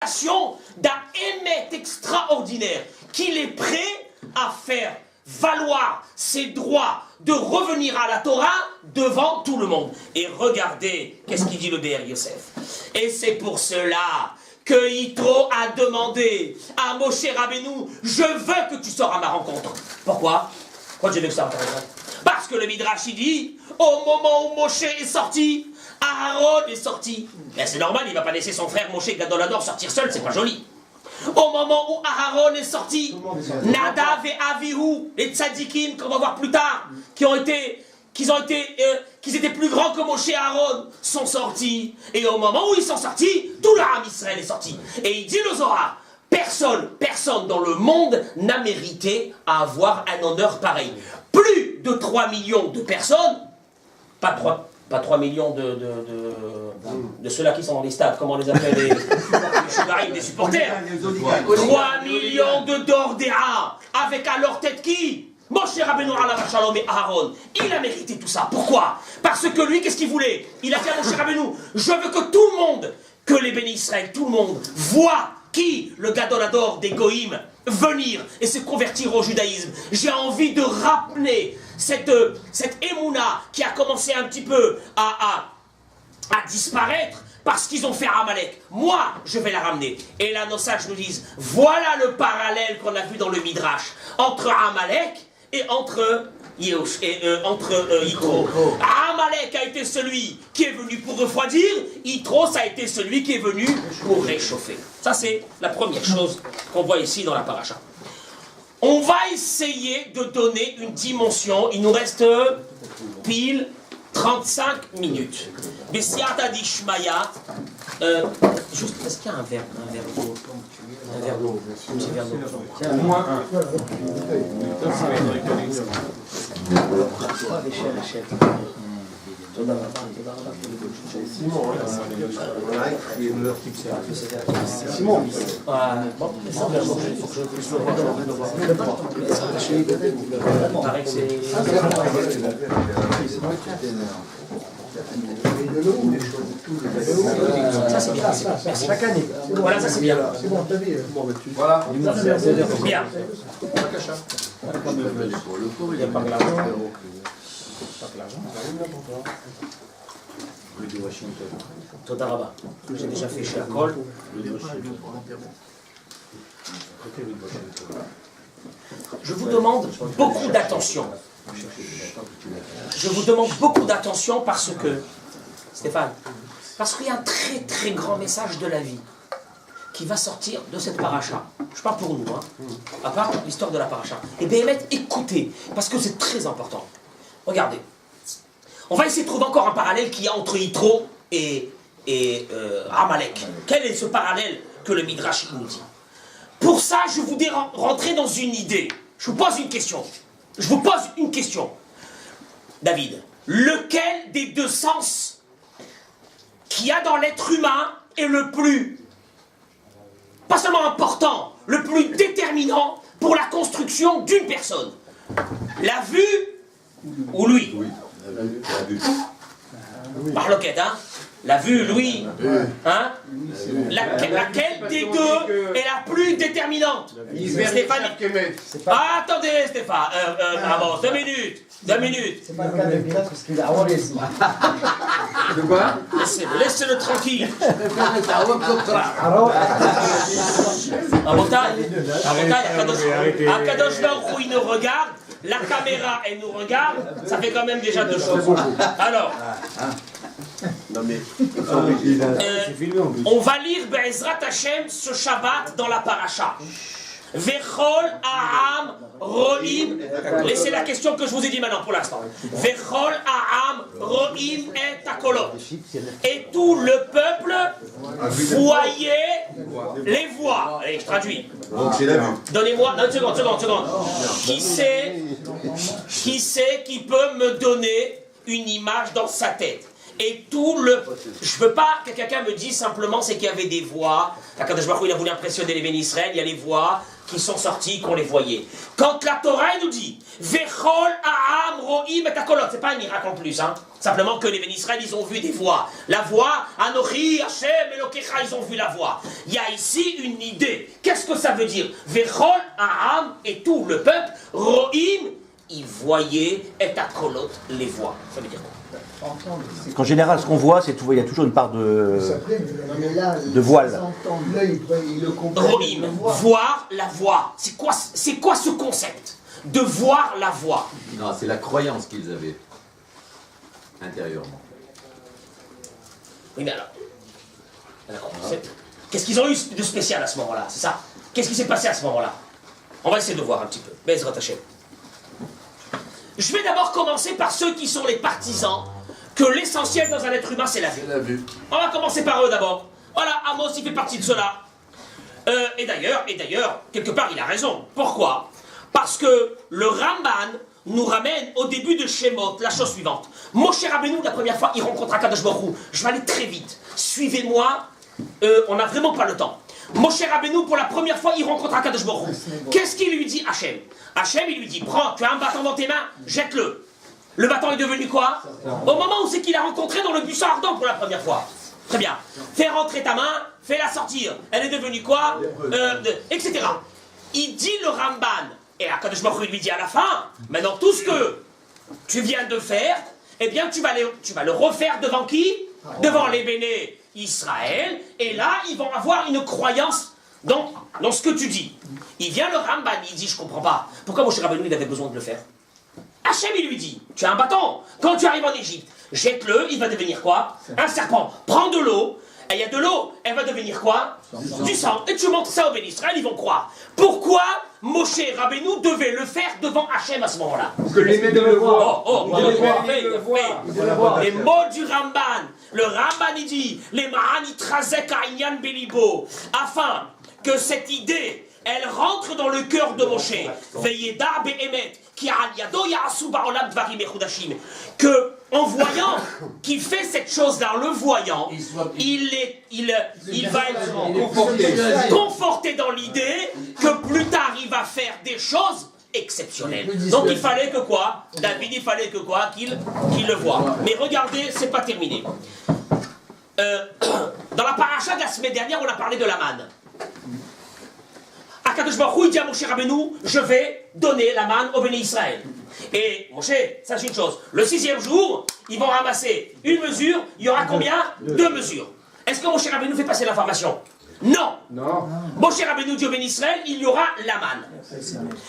révélation d'un émet extraordinaire, qu'il est prêt à faire valoir ses droits de revenir à la Torah devant tout le monde. Et regardez, qu'est-ce qu'il dit le Be'er Yosef. Et c'est pour cela que Yitro a demandé à Moshe Rabbeinu, je veux que tu sors à ma rencontre. Pourquoi? Pourquoi je veux que ça intéressant? Parce que le Midrash il dit, au moment où Moshe est sorti, Aaron est sorti. Ben, c'est normal, il ne va pas laisser son frère Moshe Gadolador sortir seul, c'est pas joli. Au moment où Aaron est sorti, Nadav et Avihu, les tzadikim, qu'on va voir plus tard, qu'ils étaient plus grands que Moshe et Aaron, sont sortis. Et au moment où ils sont sortis, tout le Ham Israël est sorti. Et il dit le Zohar, personne dans le monde n'a mérité à avoir un honneur pareil. Plus de 3 millions de personnes, pas 3 millions de ceux-là qui sont dans les stades, comment on les appelle, les chougarines, des supporters. 3 millions de Dordéa, avec à leur tête qui? Moshe Rabbeinu alav shalom et Aaron. Il a mérité tout ça. Pourquoi? Parce que lui, qu'est-ce qu'il voulait? Il a dit à Moshe Rabbeinu, je veux que tout le monde, que les bénis Israël, tout le monde, voit qui? Le Gadolador des Goïm, venir et se convertir au judaïsme. J'ai envie de rappeler cette émouna qui a commencé un petit peu à disparaître parce qu'ils ont fait Amalek. Moi, je vais la ramener. Et là, nos sages nous disent, voilà le parallèle qu'on a vu dans le Midrash entre Amalek et entre Yitro. Amalek a été celui qui est venu pour refroidir, Yitro, ça a été celui qui est venu pour réchauffer. Ça, c'est la première chose qu'on voit ici dans la paracha. On va essayer de donner une dimension. Il nous reste pile 35 minutes. Bessiata d'Ishmaya. Juste, est-ce qu'il y a un verre d'eau? Un verre d'eau. Un petit verre d'eau. Au moins un. Simon, bon, il faut que je puisse le voir. Il paraît que c'est... Ça c'est bien, merci. Chaque année. Voilà, ça c'est bien. C'est bon, t'as vu. Voilà. Bien. Il n'y a pas de l'argent. Toda Rabba. J'ai déjà fait chez Akol. Je vous demande beaucoup d'attention. Je vous demande beaucoup d'attention parce que, Stéphane, parce qu'il y a un très très grand message de la vie qui va sortir de cette paracha. Je parle pour nous, hein, à part l'histoire de la paracha. Et Béhémet, écoutez, parce que c'est très important. Regardez. On va essayer de trouver encore un parallèle qu'il y a entre Yitro et Amalek. Quel est ce parallèle que le Midrash nous dit? Pour ça, je voudrais rentrer dans une idée. Je vous pose une question. David, lequel des deux sens qu'il y a dans l'être humain est le plus, pas seulement important, le plus déterminant pour la construction d'une personne? La vue ou lui? La vue. Par loquette, hein? La vue, lui, hein? Laquelle des deux est la plus déterminante? Stéphane. Ah, attendez, Stéphane. Bon, 2 minutes. C'est pas le cas de Pilat parce qu'il a Awarez. De quoi? Laissez-le tranquille. Akadosh Baruch Hu, il nous regarde. La caméra, elle nous regarde. Ça fait quand même déjà 2 choses. Alors. Non mais, on va lire Be'ezrat Hashem ce Shabbat dans la paracha. Vechol Aham Ro'im. Laissez la question que je vous ai dit maintenant pour l'instant. Vechol Aham Ro'im et Akolot. Et tout le peuple voyait les voix. Allez, je traduis. donc c'est la vue. Donnez-moi, une seconde. Qui c'est qui peut me donner une image dans sa tête? et tout le... Je veux pas que quelqu'un me dise simplement c'est qu'il y avait des voix. Quand il a voulu impressionner les bénis Israël, il y a les voix qui sont sorties, qu'on les voyait. Quand la Torah nous dit Vechol Aham Roim et Akolot, c'est pas un miracle en plus, hein. Simplement que les bénis Israël, ils ont vu des voix. La voix, Anochi, Hashem, Elokecha, ils ont vu la voix. Il y a ici une idée. Qu'est-ce que ça veut dire? Vechol Aham et tout le peuple, Roim, ils voyaient et Akolot, les voix. Ça veut dire quoi? Parce qu'en général, ce qu'on voit, c'est il y a toujours une part de voile. Rohim, voir la voix. C'est quoi ce concept de voir la voix? Non, c'est la croyance qu'ils avaient intérieurement. Oui, mais alors, qu'est-ce qu'ils ont eu de spécial à ce moment-là? C'est ça? Qu'est-ce qui s'est passé à ce moment-là? On va essayer de voir un petit peu. Bezrat Hashem. Je vais d'abord commencer par ceux qui sont les partisans que l'essentiel dans un être humain, c'est la vue. On va commencer par eux d'abord. Voilà, Amos, il fait partie de cela. Et d'ailleurs, quelque part, il a raison. Pourquoi? Parce que le Ramban nous ramène au début de Shemot la chose suivante. Moshe Rabbeinu, la première fois, il rencontre Akadosh Baruch Hu. Je vais aller très vite. Suivez-moi. On n'a vraiment pas le temps. Moshe Rabbeinu, pour la première fois, il rencontre Akadosh Baruch Hu. Qu'est-ce qu'il lui dit, Hachem? Hachem, il lui dit, prends, tu as un bâton dans tes mains, jette-le. Le bâton est devenu quoi? Au moment où c'est qu'il a rencontré dans le buisson ardent pour la première fois. Très bien. Fais rentrer ta main, fais-la sortir. Elle est devenue quoi? Etc. Il dit le Ramban, et Akadosh Baruch Hu lui dit à la fin, maintenant tout ce que tu viens de faire, eh bien tu vas le refaire devant qui? Devant les bénés Israël, et là ils vont avoir une croyance dans ce que tu dis. Il vient le Ramban, il dit, je comprends pas, pourquoi Moshe Rabbeinu il avait besoin de le faire? Hachem il lui dit, tu as un bâton, quand tu arrives en Égypte, jette-le, il va devenir quoi? Un serpent. Prends de l'eau, et il y a de l'eau, elle va devenir quoi? Du sang. Et tu montres ça aux bénis Israël, ils vont croire. Pourquoi Moshe Rabbeinu devait le faire devant Hachem à ce moment-là? Que les médias le voient. Les mots du Ramban. Le Ramban il dit, les Ma'an itrazek ha'inyan belibo, afin que cette idée elle rentre dans le cœur de Moshe. Veyeda be'emet, ki al yado ya'asu ba'olam dvarim mechudashim. Que, en voyant qu'il fait cette chose-là, en le voyant, il va être conforté dans l'idée que plus tard il va faire des choses exceptionnelles. Donc il fallait que quoi? David, il fallait que quoi? Qu'il le voie. Mais regardez, c'est pas terminé. Dans la paracha de la semaine dernière, on a parlé de la manne. Akadosh Baruch Hu, il dit à Moshe Rabbeinu, je vais donner la manne au béni Israël. Et Moshe, sache une chose, le 6e jour, ils vont ramasser une mesure, il y aura combien? 2 mesures. Est-ce que Moshe Rabbeinu fait passer l'information? Non. Moshe Rabbeinu dit au béni Israël, il y aura la manne.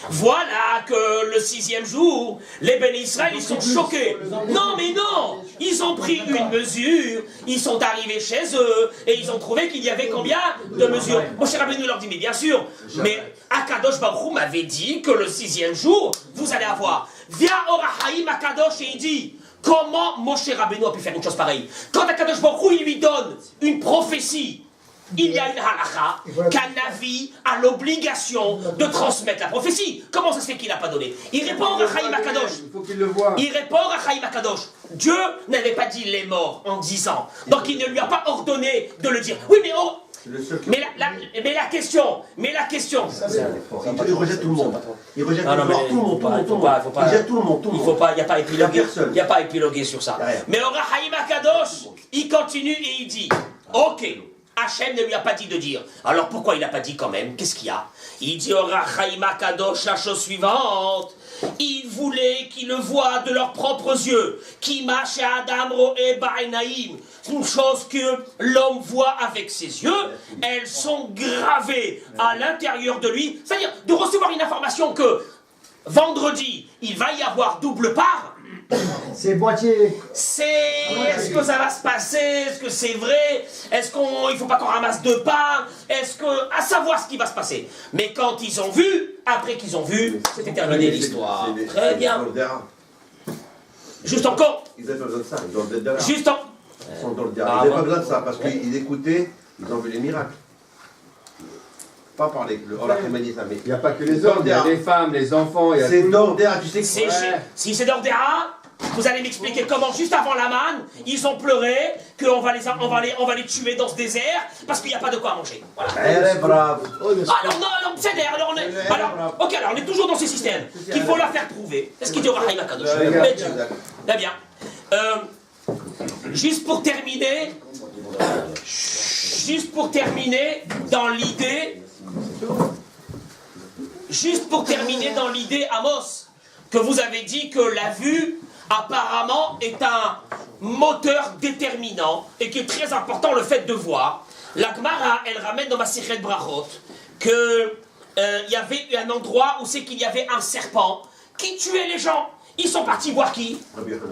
Voilà que le 6e jour, les bénis Israël, ils sont choqués. Non, mais non, ils ont pris une mesure, ils sont arrivés chez eux, et ils ont trouvé qu'il y avait combien de mesures? Moshe Rabbeinu leur dit, mais bien sûr, mais Akadosh Baruch Hu m'avait dit que le 6e jour, vous allez avoir. Vient Orahaim Akadosh et il dit, comment Moshe Rabbeinu a pu faire une chose pareille? Quand Akadosh Baruch Hu, il lui donne une prophétie, il y a une halakha qu'un navi a l'obligation de transmettre la prophétie. Comment ça se fait qu'il n'a pas donné? Il répond à Chaim Akadosh. Il faut qu'il le voie. Il répond à Chaim Akadosh. Dieu n'avait pas dit les morts en 10 ans. Donc il ne lui a pas ordonné de le dire. Oui, mais la question. Il rejette tout le monde. Il rejette tout le monde. Il rejette tout le monde. Il faut pas, il n'y a pas épilogué. Il n'y a pas épilogué sur ça. Mais Ora Chaim Akadosh, il continue et il dit, ok. Hachem ne lui a pas dit de dire. Alors pourquoi il n'a pas dit quand même? Qu'est-ce qu'il y a? Il dit au Rachaim Akadosh la chose suivante. Ils voulaient qu'ils le voient de leurs propres yeux. Kima she Adam ro'e ba'enaim. C'est une chose que l'homme voit avec ses yeux. Elles sont gravées à l'intérieur de lui. C'est-à-dire de recevoir une information que vendredi, il va y avoir double part. C'est moitié. Est-ce que ça va se passer? Est-ce que c'est vrai? Est-ce qu'il ne faut pas qu'on ramasse 2 parts? Est-ce que... À savoir ce qui va se passer. Mais quand ils ont vu, après qu'ils ont vu, c'était terminé l'histoire. Très bien. Juste encore. Ils n'avaient pas besoin de ça. Ils ont le derrière. Juste en... Ils sont dans le derrière. Ils n'avaient pas besoin de ça parce qu'ils écoutaient, ils ont vu les miracles. Pas parler, on l'a dit ça, mais il n'y a pas que les hommes, il y a les femmes, les enfants, il y a c'est tout. d'ordre, tu sais que Si c'est d'Ordéa, Vous allez m'expliquer comment, juste avant la manne, ils ont pleuré qu'on va les tuer dans ce désert parce qu'il n'y a pas de quoi manger. Voilà. Alors, non, c'est l'air. Alors, ok, alors on est toujours dans ce système qu'il faut la faire prouver. C'est ce qu'il dit au Rahim Akadosh. Très bien. Juste pour terminer dans l'idée, Amos, que vous avez dit que la vue, apparemment, est un moteur déterminant et qui est très important, le fait de voir. La Gemara, elle ramène dans ma Masechet Brachot que il y avait un endroit où c'est qu'il y avait un serpent qui tuait les gens. Ils sont partis voir qui?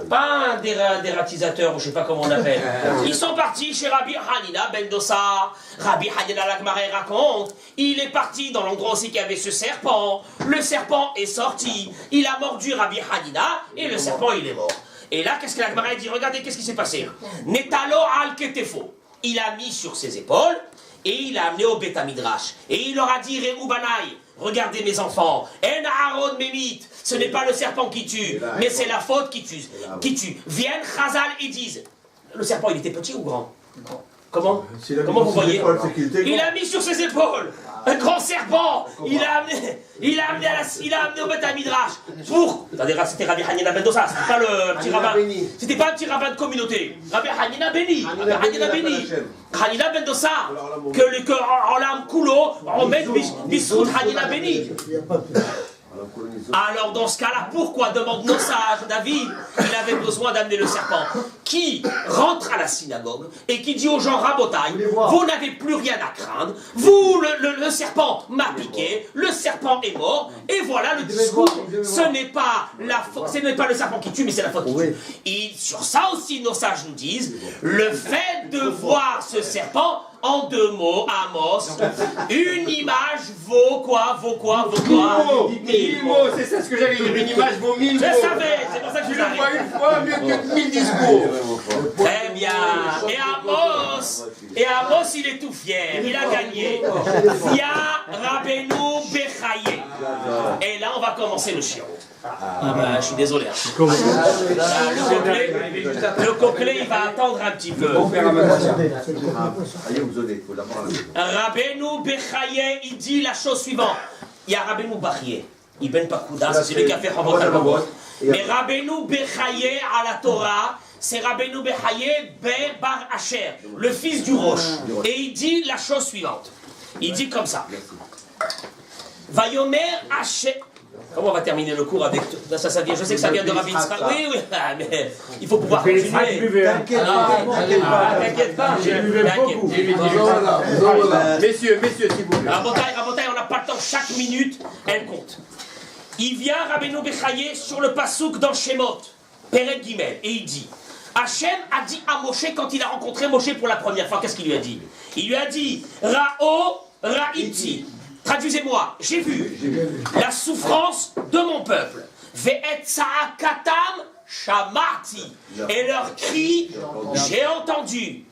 Pas un dératisateurs, ou je sais pas comment on appelle. Ils sont partis chez Rabbi Hanina ben Dossa. Rabbi Hanina, la Gemara raconte, il est parti dans l'endroit aussi qu'il y avait ce serpent. Le serpent est sorti, il a mordu Rabbi Hanina, et le serpent il est mort. Et là, qu'est-ce que la Gemara dit? Regardez, qu'est-ce qui s'est passé? Netalo al ketefo. Il a mis sur ses épaules, et il l'a amené au Beth Midrash. Et il leur a dit, Réhoubanai, regardez mes enfants, En Aaron Memit, ce n'est pas le serpent qui tue, mais c'est la faute qui tue. Viennent Chazal et disent, le serpent il était petit ou grand? Comment vous voyez? Il a mis sur ses épaules un grand serpent. Il a amené au Beth Midrash. Pour. C'était Rabbi Hanina ben Dossa, c'était pas le petit rabbin. C'était pas un petit rabbin de communauté. Rabbi Hanina béni. Hanina ben Dossa. Que Olam Kulo, on met Bisrout Hanina béni. Alors dans ce cas-là, pourquoi demande nos sages, David, il avait besoin d'amener le serpent, qui rentre à la synagogue et qui dit aux gens, Rabotai, vous n'avez plus rien à craindre, vous, le serpent m'a piqué, le serpent est mort, et voilà le discours, ce n'est pas le serpent qui tue, mais c'est la faute qui tue. Et sur ça aussi, nos sages nous disent, le fait de voir ce serpent, en deux mots, Amos, une image vaut quoi? 1000 mots, c'est ça ce que j'allais dire. Une image vaut 1000 mots. Je savais, c'est pour ça que tu le vois une fois mieux que 1000 discours. Très bien. Et Amos, il est tout fier. Il a gagné. Via Rabbeinu Bechaye. Et là, on va commencer le chiot. Je suis désolé. Le coquelet, il va attendre un petit peu. Rabbeinu Bechaye, il dit la chose suivante. Il y a Rabbeinu Bechaye. Ibn Pakouda, c'est celui qui a fait Hamot al-Babot. Mais Rabbeinu Bechaye à la Torah, c'est Rabbeinu Bechaye Bar Asher, le fils du Rosh. Et il dit la chose suivante. Il dit comme ça. Vayomer Asher. Comment on va terminer le cours avec ça vient, je sais que ça vient de Rabbi Yitzhak. Oui, mais il faut pouvoir continuer. T'inquiète pas. Messieurs, s'il vous plaît. Rabotai, on n'a pas le temps. Chaque minute, elle compte. Il vient Rabbeinu Bechaye sur le pasouk dans Shemot, Perek Gimel, et il dit, Hachem a dit à Moshe quand il a rencontré Moshe pour la première fois, qu'est-ce qu'il lui a dit? Il lui a dit, Ra'o Ra'iti. Traduisez-moi, j'ai vu la souffrance de mon peuple. Ve'et sa'akatam shamati. Et leur cri, j'ai entendu.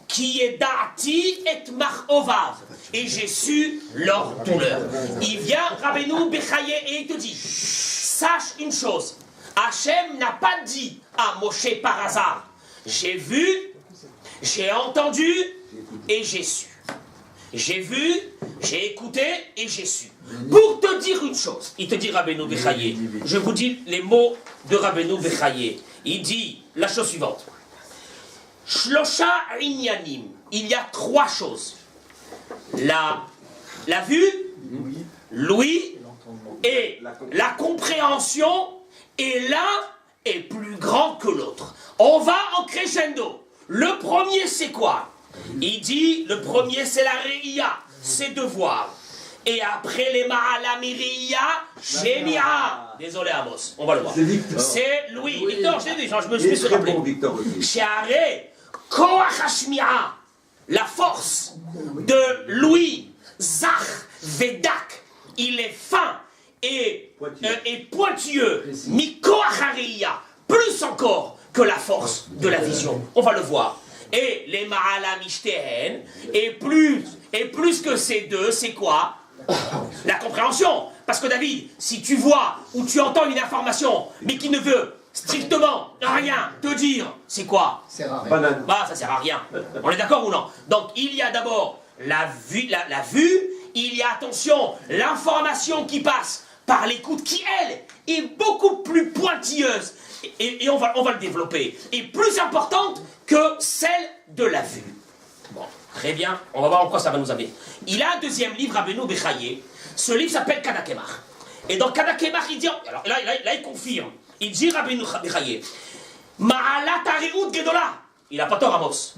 Qui est da'ati et mar'ovav. Et j'ai su leur douleur. Il vient, Rabbeinu Bechaye, et il te dit, sache une chose. Hachem n'a pas dit à Moshe par hasard. J'ai vu, j'ai entendu et j'ai su. J'ai vu, j'ai écouté et j'ai su. Pour te dire une chose, il te dit Rabbeinu Bechaye. Je vous dis les mots de Rabbeinu Bechaye. Il dit la chose suivante. Shlosha inyanim. Il y a trois choses. La vue, l'ouïe et la compréhension. Et l'un est plus grand que l'autre. On va en crescendo. Le premier, c'est quoi? Il dit, le premier, c'est la Re'ia, c'est de voir. Et après les Ma'alamiriya, Shemi'a. Désolé, Amos, on va le voir. C'est Louis. Victor, je l'ai dit, je me suis rappelé. She'are Koach HaShmi'a, la force de Louis, Zach, Vedak. Il est fin et pointilleux. Mikoach HaRe'ia, plus encore que la force de la vision. On va le voir. Et les Ma'ala Mishtehen, et plus que ces deux, c'est quoi? La compréhension. Parce que David, si tu vois ou tu entends une information, mais qui ne veut strictement rien te dire, c'est quoi? C'est rare. Banane. Bah, ça sert à rien. On est d'accord ou non? Donc, il y a d'abord la vue, il y a, attention, l'information qui passe par l'écoute, qui, elle, est beaucoup plus pointilleuse, et on va le développer, et plus importante que celle de la vue. Bon, très bien, on va voir en quoi ça va nous amener. Il a un deuxième livre, Rabbeinu Bechaye. Ce livre s'appelle Kadakemar. Et dans Kadakemar, il dit, alors là, il confirme, il dit Rabbeinu Bechaye, Ma'alat Hareut Gedola. Il n'a pas tort, Amos.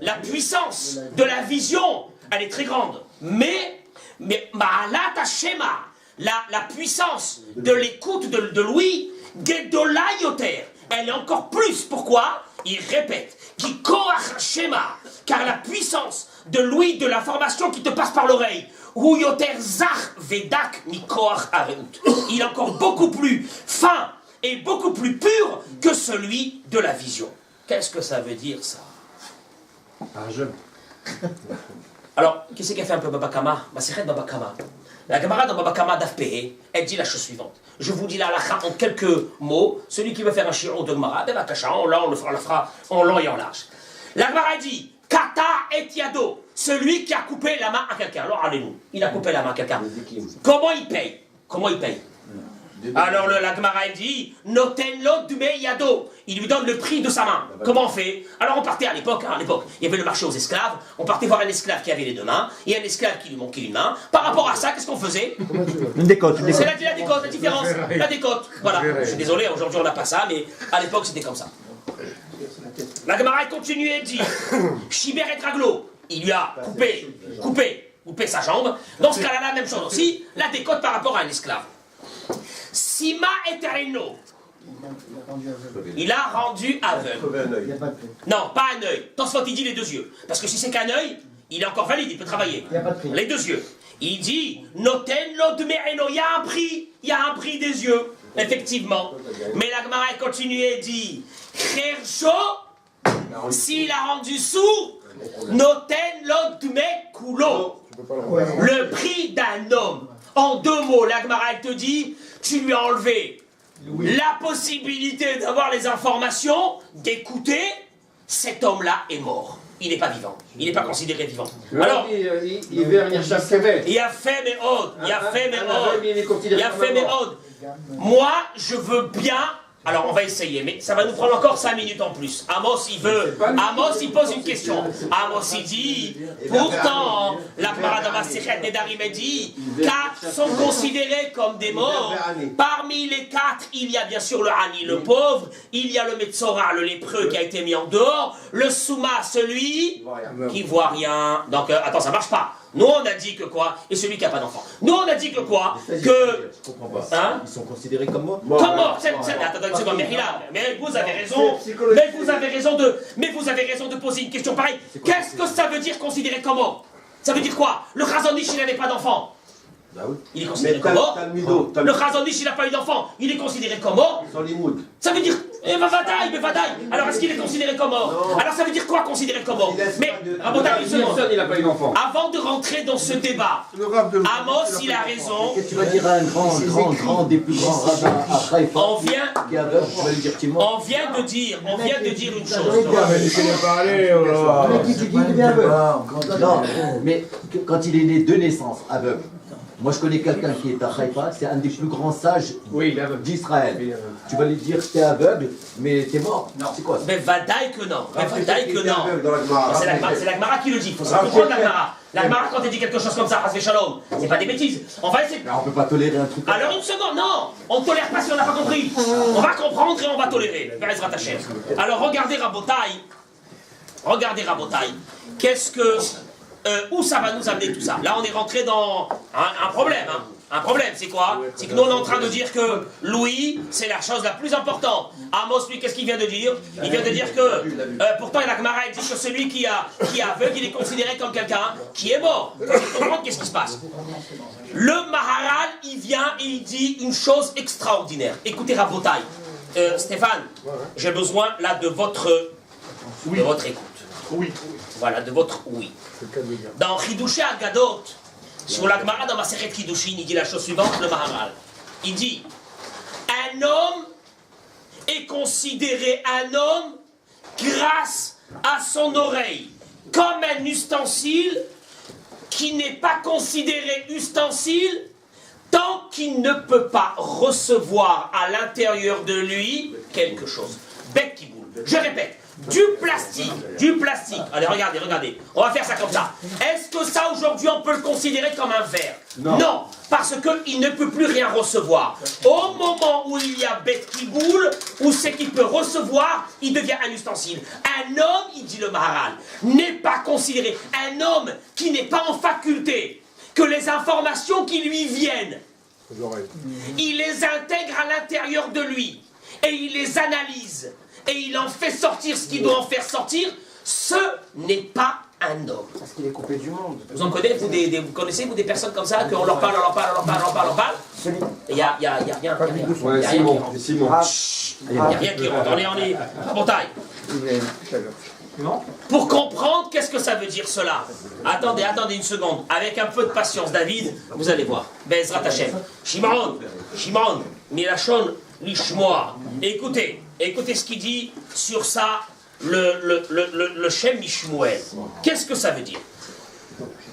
La puissance de la vision, elle est très grande. Mais Ma'alat Hashema, la puissance de l'écoute de Louis, Gedola Yoter, elle est encore plus. Pourquoi? Il répète, Ki Koach Hashema, car la puissance de Louis, de l'information qui te passe par l'oreille, Hu Yoter Zach Vedak Mi Koach Hareut, il est encore beaucoup plus fin et beaucoup plus pur que celui de la vision. Qu'est-ce que ça veut dire, ça? Un jeune. Alors, qu'est-ce qu'a fait un peu Baba Kama? Masechet Baba Kama. La Gemara dans Baba Kama Daf Pehe, elle dit la chose suivante. Je vous dis la halakha en quelques mots. Celui qui veut faire un shiur de Gemara, on le fera en long et en large. La Gemara dit, Kata et Yado, celui qui a coupé la main à quelqu'un. Alors, allez-nous, il a coupé la main à quelqu'un. Comment il paye? Comment il paye? Alors la Gemara elle dit, Noten lo dme yado, il lui donne le prix de sa main. Comment on fait? Alors on partait à l'époque, il y avait le marché aux esclaves, on partait voir un esclave qui avait les deux mains, et un esclave qui lui manquait une main. Par rapport à ça, qu'est-ce qu'on faisait? Une décote. C'est la décote, la différence, la décote. Voilà, je suis désolé, aujourd'hui on n'a pas ça, mais à l'époque c'était comme ça. La Gemara elle continue et dit, Shiber et Traglo, il lui a coupé sa jambe. Dans ce cas-là, la même chose aussi, la décote par rapport à un esclave. Sima et Terreno, il a rendu aveugle. Non, pas un œil. Tosfot, il dit les deux yeux. Parce que si c'est qu'un œil, il est encore valide, il peut travailler. Les deux yeux. Il dit, Noten lo dme'eno, il y a un prix des yeux. Effectivement. Mais la Gemara continue et dit, Chercho, s'il a rendu sourd, Noten lo dme'kulo, le prix d'un homme. En deux mots, la Gemara elle te dit, tu lui as enlevé la possibilité d'avoir les informations, d'écouter, cet homme-là est mort. Il n'est pas vivant. Il n'est pas considéré vivant. Alors, il veut venir chercher. il a fait mes odes. Moi, je veux bien. Alors, on va essayer, mais ça va nous prendre encore 5 minutes en plus. Amos, il pose une question. Amos, il dit, pourtant, la Paradama Sechet Nedarim dit, 4 sont considérés comme des morts. Parmi les 4, il y a bien sûr le Hani, le pauvre, il y a le Metzora, le lépreux qui a été mis en dehors, le Souma, celui qui voit rien. Donc, attends, ça marche pas. Nous, on a dit que quoi? Et celui qui n'a pas d'enfant. Nous, on a dit que quoi? Que... Je comprends pas. Hein? Ils sont considérés comme morts? Comme mort. Attends une seconde, mais vous avez raison. Mais vous avez raison de poser une question pareille. Qu'est-ce que ça veut dire considéré comme mort? Ça veut dire quoi? Le Chazon-Ish, il n'avait pas d'enfant. Bah oui. Il est considéré comme mort. Le Chazon-Ish, il n'a pas eu d'enfant. Il est considéré comme mort. Ça veut dire... mais Vadaï. Alors est-ce qu'il est considéré comme mort? Alors ça veut dire quoi considéré comme mort? Mais, il n'a pas eu d'enfant. avant de rentrer dans ce débat, Amos, il a raison. Qu'est-ce que tu vas dire à un grand des plus grands rabbins à Haïfa On vient qui est aveugle, tu vas lui dire qu'il est mort? on vient de dire une chose. Non, mais quand il est né de naissance aveugle, moi je connais quelqu'un qui est à Haïfa, c'est un des plus grands sages d'Israël. Tu vas lui dire que t'es aveugle, mais t'es mort. Non, c'est quoi ça? Mais Vadaï que non. C'est la Gemara qui le dit. Il faut se comprendre la Gemara. La Gemara, quand elle dit quelque chose comme ça, Hasve Shalom, c'est pas des bêtises. On va essayer. On peut pas tolérer un truc comme ça. Alors une seconde, non. On ne tolère pas si on n'a pas compris. On va comprendre et on va tolérer. Alors regardez Rabotaï. Qu'est-ce que... où ça va nous amener tout ça? Là, on est rentré dans un problème. Un problème, c'est quoi? C'est que nous, on est en train de dire que Louis, c'est la chose la plus importante. Amos, lui, qu'est-ce qu'il vient de dire? Il vient de dire que, pourtant, la Gemara dit que celui qui est aveugle, il est considéré comme quelqu'un qui est mort. Il faut comprendre qu'est-ce qui se passe. Le Maharal, il vient et il dit une chose extraordinaire. Écoutez, Rabotaï. Stéphane, j'ai besoin, là, de votre écoute. Oui. Voilà, de votre oui. Dans Chidushé Agadot, sur la Gemara dans Masechet Kiddushin, il dit la chose suivante, le Maharal. Il dit, un homme est considéré un homme grâce à son oreille, comme un ustensile qui n'est pas considéré ustensile tant qu'il ne peut pas recevoir à l'intérieur de lui quelque chose. Bec qui boule. Je répète, du plastique. Allez, regardez. On va faire ça comme ça. Est-ce que ça, aujourd'hui, on peut le considérer comme un verre? Non, parce qu'il ne peut plus rien recevoir. Au moment où il y a bête qui boule, où c'est qu'il peut recevoir, il devient un ustensile. Un homme, il dit le Maharal, n'est pas considéré. Un homme qui n'est pas en faculté, que les informations qui lui viennent, il les intègre à l'intérieur de lui, et il les analyse, et il en fait sortir ce qu'il doit en faire sortir, ce n'est pas un homme. Parce qu'il est coupé du monde. Vous en connaissez, vous connaissez des personnes comme ça, qu'on leur parle, il n'y a rien. Il n'y a rien qui rentre. On est à montagne. Pour comprendre, qu'est-ce que ça veut dire cela? Attendez une seconde. Avec un peu de patience, David, vous allez voir. Bezrat Hashem. Shimon, Milachon, Lishmoa. Écoutez ce qu'il dit sur ça, le Shem Mishmuel. Qu'est-ce que ça veut dire?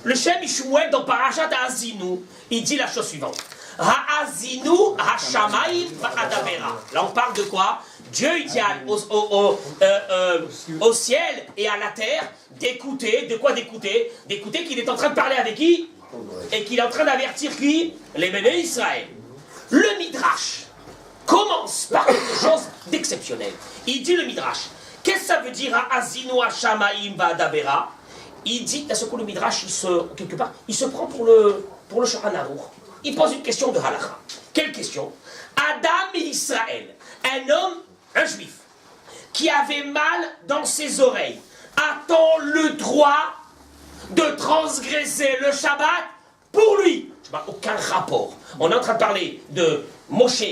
Le Shem Mishmuel, dans Parashat Ha'azinu, il dit la chose suivante. Ha'azinu ha'shamayim va'adavera. Là, on parle de quoi? Dieu, il dit au ciel et à la terre d'écouter. De quoi d'écouter? D'écouter qu'il est en train de parler avec qui? Et qu'il est en train d'avertir qui? Les Béné Israël. Le Midrash commence par quelque chose d'exceptionnel. Il dit le Midrash. Qu'est-ce que ça veut dire Ha'azinu ha'shamayim va'adavera? Il dit, à ce coup, le Midrash, quelque part, il se prend pour le Shulchan Aruch. Il pose une question de halakha. Quelle question? Adam et Israël, un homme, un juif, qui avait mal dans ses oreilles, a-t-on le droit de transgresser le Shabbat pour lui? Aucun rapport. On est en train de parler de Moshe,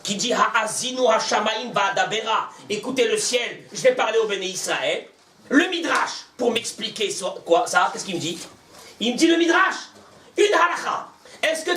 qui dit Ha'azinu ha'shamayim va'adabera. Écoutez le ciel, je vais parler au Béné Israël. Le Midrash, pour m'expliquer quoi ça, qu'est-ce qu'il me dit? Il me dit le Midrash, une halakha. Est-ce que